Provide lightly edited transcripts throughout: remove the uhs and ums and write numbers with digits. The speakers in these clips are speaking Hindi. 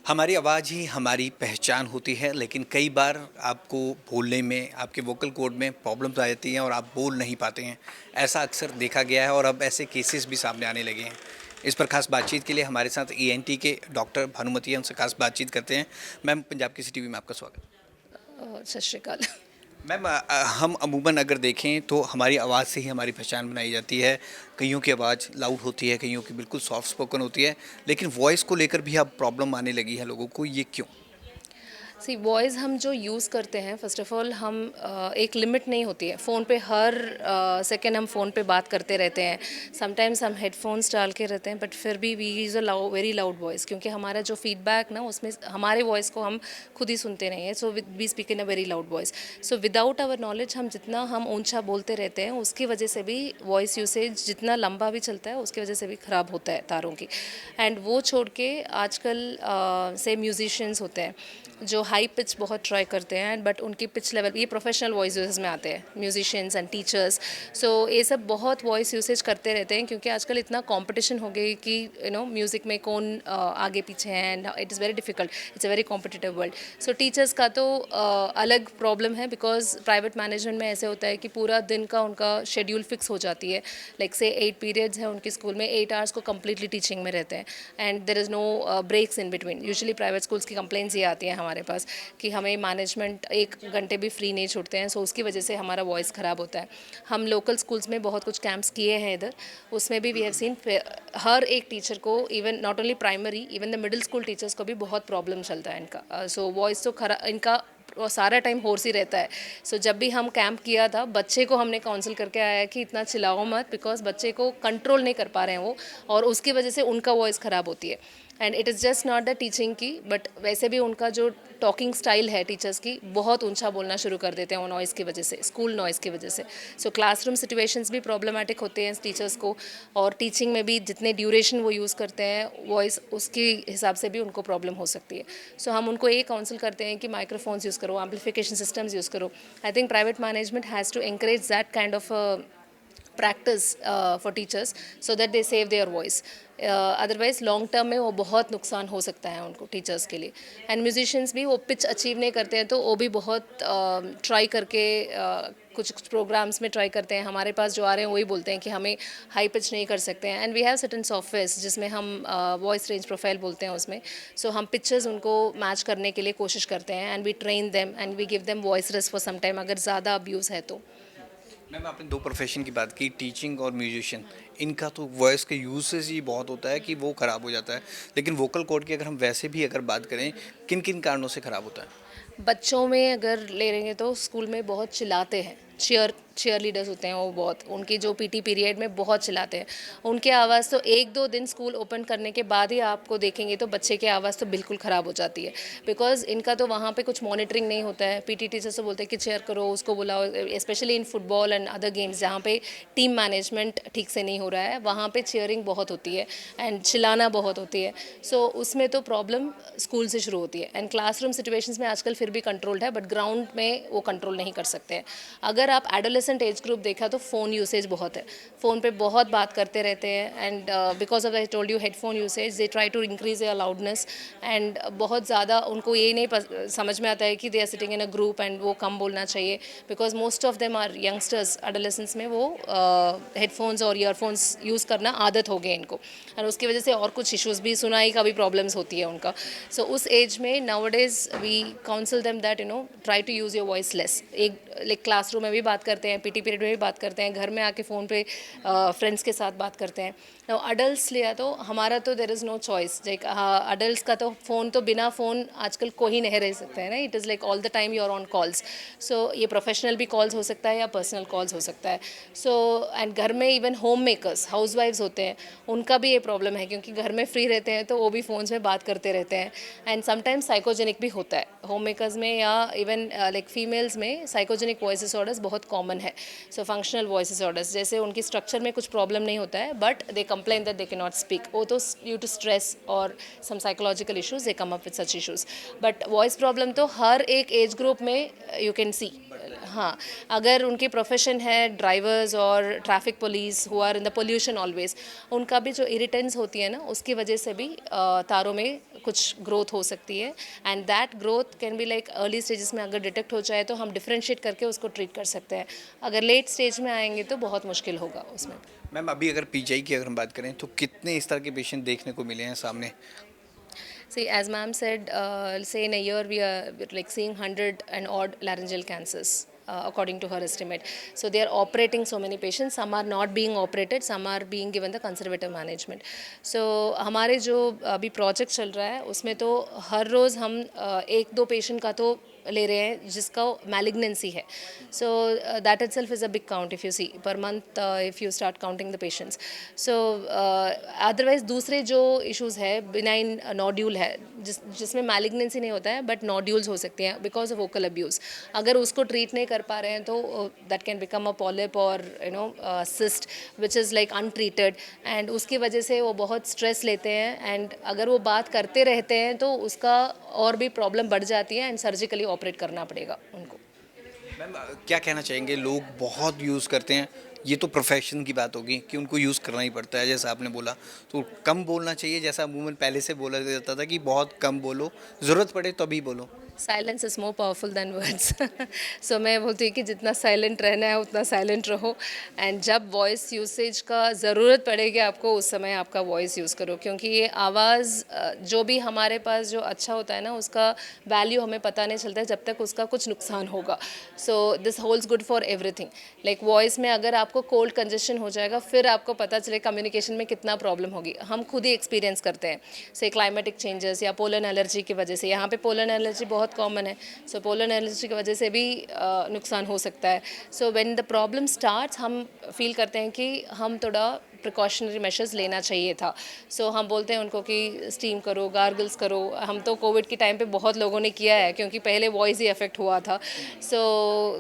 हमारी आवाज़ ही हमारी पहचान होती है, लेकिन कई बार आपको बोलने में, आपके वोकल कॉर्ड में प्रॉब्लम्स आ जाती हैं और आप बोल नहीं पाते हैं। ऐसा अक्सर देखा गया है और अब ऐसे केसेस भी सामने आने लगे हैं। इस पर खास बातचीत के लिए हमारे साथ ईएनटी के डॉक्टर भानुमति हैं, उनसे खास बातचीत करते हैं। मैम, पंजाब किसी टीवी में आपका स्वागत। सत श्री अकाल। मैम, हम अमूमन अगर देखें तो हमारी आवाज़ से ही हमारी पहचान बनाई जाती है। कईयों की आवाज़ लाउड होती है, कईयों की बिल्कुल सॉफ्ट स्पोकन होती है, लेकिन वॉइस को लेकर भी अब प्रॉब्लम आने लगी है लोगों को, ये क्यों? सी वॉइस हम जो यूज़ करते हैं, फर्स्ट ऑफ ऑल हम एक लिमिट नहीं होती है फ़ोन पे। हर सेकेंड हम फ़ोन पे बात करते रहते हैं। समटाइम्स हम हेडफोन्स डाल के रहते हैं, बट फिर भी we use a very loud voice, क्योंकि हमारा जो फीडबैक ना, उसमें हमारे वॉइस को हम खुद ही सुनते नहीं हैं। So we speak in a very loud voice. So without our knowledge हम जितना हम ऊंचा बोलते रहते हैं, उसकी वजह से भी वॉइस यूसेज जितना लंबा भी चलता है, उसकी वजह से भी ख़राब होता है तारों की। एंड वो छोड़ के आजकल से म्यूजिशियंस होते हैं जो हाई पिच बहुत ट्राई करते हैं, बट उनकी पिच लेवल, ये प्रोफेशनल वॉइस यूसेज में आते हैं, म्यूजिशियंस एंड टीचर्स। सो ये सब बहुत वॉइस यूसेज करते रहते हैं, क्योंकि आजकल इतना कंपटीशन हो गई कि म्यूज़िक में कौन आगे पीछे है, and it is very difficult, it's a very competitive world. So teachers का तो अलग प्रॉब्लम है, बिकॉज प्राइवेट मैनेजमेंट में ऐसे होता है कि पूरा दिन का उनका शेड्यूल फिक्स हो जाती है। लाइक से 8 पीरियड्स हैं उनके स्कूल में, 8 आवर्स को कम्प्लीटली टीचिंग में रहते हैं, and there is no breaks in between. Usually private schools की कंप्लेंट्स ये आती हैं हमारे पास कि हमें मैनेजमेंट 1 घंटे भी फ्री नहीं छूटते हैं। सो उसकी वजह से हमारा वॉइस ख़राब होता है। हम लोकल स्कूल्स में बहुत कुछ कैंप्स किए हैं इधर, उसमें भी वी हैव सीन हर एक टीचर को, even not only primary, even the middle school teachers को भी बहुत प्रॉब्लम चलता है इनका। सो वॉइस तो खरा इनका और सारा टाइम होर्स ही रहता है। सो जब भी हम कैंप किया था, बच्चे को हमने काउंसिल करके आया कि इतना चिल्लाओ मत, बिकॉज बच्चे को कंट्रोल नहीं कर पा रहे हैं वो, और उसकी वजह से उनका वॉइस ख़राब होती है। And it is just not the teaching की, बट वैसे भी उनका जो टॉकिंग स्टाइल है टीचर्स की, बहुत ऊंचा बोलना शुरू कर देते हैं वो नॉइज़ की वजह से, स्कूल नॉइज़ की वजह से। सो क्लासरूम सिचुएशंस भी प्रॉब्लमेटिक होते हैं टीचर्स को, और टीचिंग में भी जितने ड्यूरेशन वो यूज़ करते हैं वॉइस, उसके हिसाब से भी उनको प्रॉब्लम हो सकती है। सो हम उनको ये काउंसिल करते हैं कि माइक्रोफोन्स यूज़ करो, एम्पलीफिकेशन सिस्टम्स यूज़ करो। I think private management has to encourage that kind of practice for teachers, so that they save their voice. Otherwise long term में वो बहुत नुकसान हो सकता है उनको, टीचर्स के लिए। एंड म्यूजिशियंस भी वो पिच अचीव नहीं करते हैं, तो वो भी बहुत ट्राई करके कुछ प्रोग्राम्स में ट्राई करते हैं। हमारे पास जो आ रहे हैं वही बोलते हैं कि हमें हाई पिच नहीं कर सकते हैं, and we have certain softwares जिसमें हम वॉइस रेंज प्रोफाइल बोलते हैं उसमें। सो हम पिक्चर्स उनको मैच करने के लिए कोशिश करते हैं, and we train them and we give them voice rest for some time, अगर ज़्यादा अब्यूज़ है तो। मैम, आपने दो प्रोफेशन की बात की, टीचिंग और म्यूजिशियन। इनका तो वॉइस के यूसेज ही बहुत होता है कि वो ख़राब हो जाता है, लेकिन वोकल कॉर्ड की अगर हम वैसे भी अगर बात करें, किन किन कारणों से ख़राब होता है? बच्चों में अगर ले लेंगे तो स्कूल में बहुत चिल्लाते हैं। चीयर लीडर्स होते हैं वो, बहुत उनकी जो पीटी पीरियड में बहुत चिल्लाते हैं। उनकी आवाज़ तो 1-2 दिन स्कूल ओपन करने के बाद ही आपको देखेंगे तो बच्चे की आवाज़ तो बिल्कुल ख़राब हो जाती है, बिकॉज इनका तो वहाँ पे कुछ मॉनिटरिंग नहीं होता है। पीटी टीचर्स तो बोलते हैं कि चेयर करो, उसको बुलाओ, specially in football and other games जहाँ पे टीम मैनेजमेंट ठीक से नहीं हो रहा है, वहाँ पे चीयरिंग बहुत होती है एंड चिल्लाना बहुत होती है। सो उसमें तो प्रॉब्लम स्कूल से शुरू होती है, एंड क्लासरूम सिचुएशंस में आजकल फिर भी कंट्रोल्ड है, बट ग्राउंड में वो कंट्रोल नहीं कर सकते हैं। अगर आप एडोलेसेंट एज ग्रुप देखा तो फ़ोन यूसेज बहुत है, फ़ोन पे बहुत बात करते रहते हैं, and because of I told you headphone usage, they try to increase their loudness, and बहुत ज़्यादा उनको ये नहीं समझ में आता है कि they are sitting in a group and वो कम बोलना चाहिए, because most of them are youngsters. Adolescence में वो हेडफोन्स और ईयरफोन्स यूज़ करना आदत हो गई इनको, और उसकी वजह से और कुछ इश्यूज़ भी, सुनाई का भी प्रॉब्लम्स होती है उनका। सो उस एज में nowadays we counsel them that try to use your voice less. एक लाइक क्लासरूम में भी बात करते हैं, पीटी पीरियड में भी बात करते हैं, घर में आके फ़ोन पे फ्रेंड्स के साथ बात करते हैं। नाउ अडल्ट्स लिया तो हमारा तो there is no choice. Like adults का तो फ़ोन, तो बिना फ़ोन आजकल कोई नहीं रह सकता है ना। It is like all the time you are on calls. So ये प्रोफेशनल भी कॉल्स हो सकता है या पर्सनल कॉल्स हो सकता है। सो एंड घर में even home makers, house wives होते हैं, उनका भी ये प्रॉब्लम है, क्योंकि घर में फ्री रहते हैं तो वो भी फ़ोन्स में बात करते रहते हैं, एंड समटाइम्स साइकोजेनिक भी होता है। होम मेकर लड़काज में या इवन लाइक फीमेल्स में साइकोजेनिक वॉइस डिसऑर्डर्स बहुत कॉमन है. सो फंक्शनल वॉइस डिसऑर्डर्स जैसे उनकी स्ट्रक्चर में कुछ प्रॉब्लम नहीं होता है but they complain that they can not speak. वो तो ड्यू टू स्ट्रेस और some psychological issues they come up with such issues. But voice problem तो हर एक एज ग्रुप में यू कैन सी. हाँ, अगर उनकी प्रोफेशन है ड्राइवर्स और traffic police who are in the pollution always, उनका भी जो इरिटेंस होती है ना उसकी वजह से भी तारों में कुछ ग्रोथ हो सकती है. And that growth can be like early stages में अगर डिटेक्ट हो जाए तो हम डिफ्रेंशिएट करके उसको ट्रीट कर सकते हैं. अगर लेट स्टेज में आएंगे तो बहुत मुश्किल होगा उसमें. मैम अभी अगर पीजीआई की अगर हम बात करें तो कितने इस तरह के पेशेंट देखने को मिले हैं सामने? See, as ma'am said, say in a year we are like seeing 100 and odd laryngeal cancers. According to her estimate. So they are operating so many patients. Some are not being operated, some are being given the conservative management. So हमारे जो अभी प्रोजेक्ट चल रहा है उसमें तो हर रोज़ हम एक दो पेशेंट का तो ले रहे हैं जिसका मैलिग्नेंसी है. So that itself is a big count if you see per month if you start counting the patients. So otherwise दूसरे जो इश्यूज़ है बिनाइन नोड्यूल है जिसमें मैलिग्नेंसी नहीं होता है बट नोड्यूल्स हो सकते हैं बिकॉज ऑफ वोकल अब्यूज़. अगर उसको ट्रीट नहीं कर पा रहे हैं तो that can become a polyp और cyst which is like untreated and उसकी वजह से वो बहुत स्ट्रेस लेते हैं. एंड अगर वो बात करते रहते हैं तो उसका और भी प्रॉब्लम बढ़ जाती है एंड सर्जिकली ऑपरेट करना पड़ेगा उनको. मैम क्या कहना चाहेंगे? लोग बहुत यूज़ करते हैं, ये तो प्रोफेशन की बात होगी कि उनको यूज़ करना ही पड़ता है जैसा आपने बोला, तो कम बोलना चाहिए जैसा अमूमन पहले से बोला जाता था कि बहुत कम बोलो, ज़रूरत पड़े तभी बोलो. Silence is more powerful than words. So मैं बोलती हूँ कि जितना साइलेंट रहना है उतना साइलेंट रहो. एंड जब वॉइस यूसेज का ज़रूरत पड़ेगी आपको उस समय आपका वॉइस यूज़ करो क्योंकि ये आवाज़ जो भी हमारे पास जो अच्छा होता है ना उसका वैल्यू हमें पता नहीं चलता है जब तक उसका कुछ नुकसान होगा. So this holds good for everything. Like voice में अगर आपको कोल्ड कंजेशन हो जाएगा फिर आपको पता चले कम्युनिकेशन में कितना प्रॉब्लम होगी. हम खुद ही एक्सपीरियंस करते हैं से क्लाइमेटिक चेंजेस या पोलन एलर्जी की वजह से. यहाँ पे पोलन एलर्जी बहुत कॉमन है. सो पोलन एलर्जी की वजह से भी नुकसान हो सकता है. So when the problem starts हम फील करते हैं कि हम थोड़ा प्रिकॉशनरी मेजर्स लेना चाहिए था. सो हम बोलते हैं उनको कि स्टीम करो, गार्गल्स करो. हम तो कोविड के टाइम पे बहुत लोगों ने किया है क्योंकि पहले वॉइस ही अफेक्ट हुआ था. सो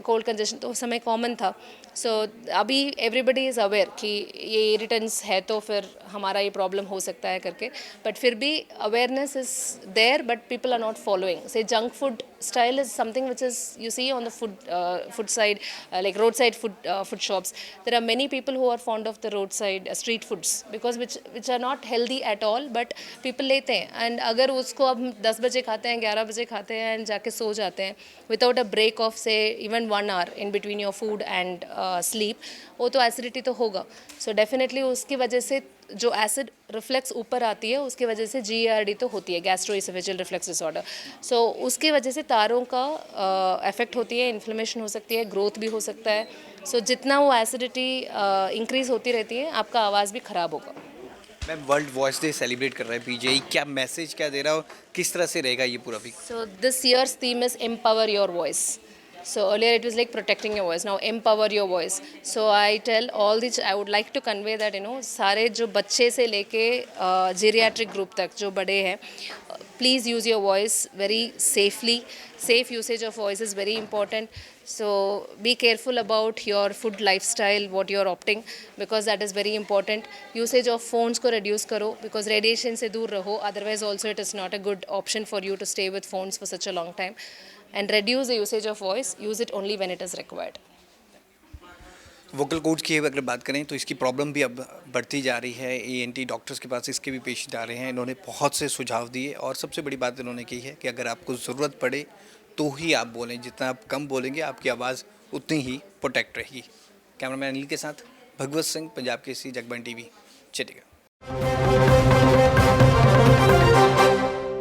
कोल्ड कंजेशन तो उस समय कॉमन था. सो अभी एवरीबडी इज़ अवेयर कि ये इरिटेंस है तो फिर हमारा ये प्रॉब्लम हो सकता है करके. बट फिर भी awareness is there but people are not following. Say junk food style is something which is you see on the food side like roadside food shops. There are many people who are fond of the roadside street foods because which are not healthy at all but people लेते हैं. एंड अगर उसको अब 10 बजे खाते हैं 11 बजे खाते हैं एंड जाके सो जाते हैं विदाउट अ ब्रेक ऑफ से even 1 hour in between your food and sleep, वो तो एसिडिटी तो होगा. सो डेफिनेटली उसकी वजह से जो एसिड रिफ्लेक्स ऊपर आती है उसकी वजह से GERD तो होती है, गैस्ट्रोइसोफेजियल रिफ्लेक्स डिसऑर्डर. सो उसकी वजह से तारों का इफेक्ट होती है, इन्फ्लेमेशन हो सकती है, ग्रोथ भी हो सकता है. सो जितना वो एसिडिटी इंक्रीज होती रहती है आपका आवाज़ भी ख़राब होगा. Ma'am world voice day celebrate कर रहा है पीजीआई, क्या मैसेज क्या दे रहा है और किस तरह से रहेगा ये पूरा week? So this year's theme is empower your voice. So earlier it was like protecting your voice. Now empower your voice. So I tell all these. I would like to convey that सारे जो बच्चे से लेके जीरियाट्रिक ग्रुप तक जो बड़े हैं, please use your voice very safely. Safe usage of voice is very important. So be careful about your food lifestyle, what you are opting, because that is very important. Usage of phones को reduce करो because radiation से दूर रहो. Otherwise also it is not a good option for you to stay with phones for such a long time. And reduce the usage of voice. Use it only when it is required. Vocal chords की अगर बात करें तो इसकी प्रॉब्लम भी अब बढ़ती जा रही है. ENT डॉक्टर्स के पास इसके भी पेशेंट आ रहे हैं. इन्होंने बहुत से सुझाव दिए और सबसे बड़ी बात इन्होंने की है कि अगर आपको ज़रूरत पड़े तो ही आप बोलें. जितना आप कम बोलेंगे आपकी आवाज़ उतनी ही प्रोटेक्ट रहेगी. कैमरामैन अनिल के साथ भगवत सिंह, पंजाब केसरी, जगबानी TV, चंडीगढ़.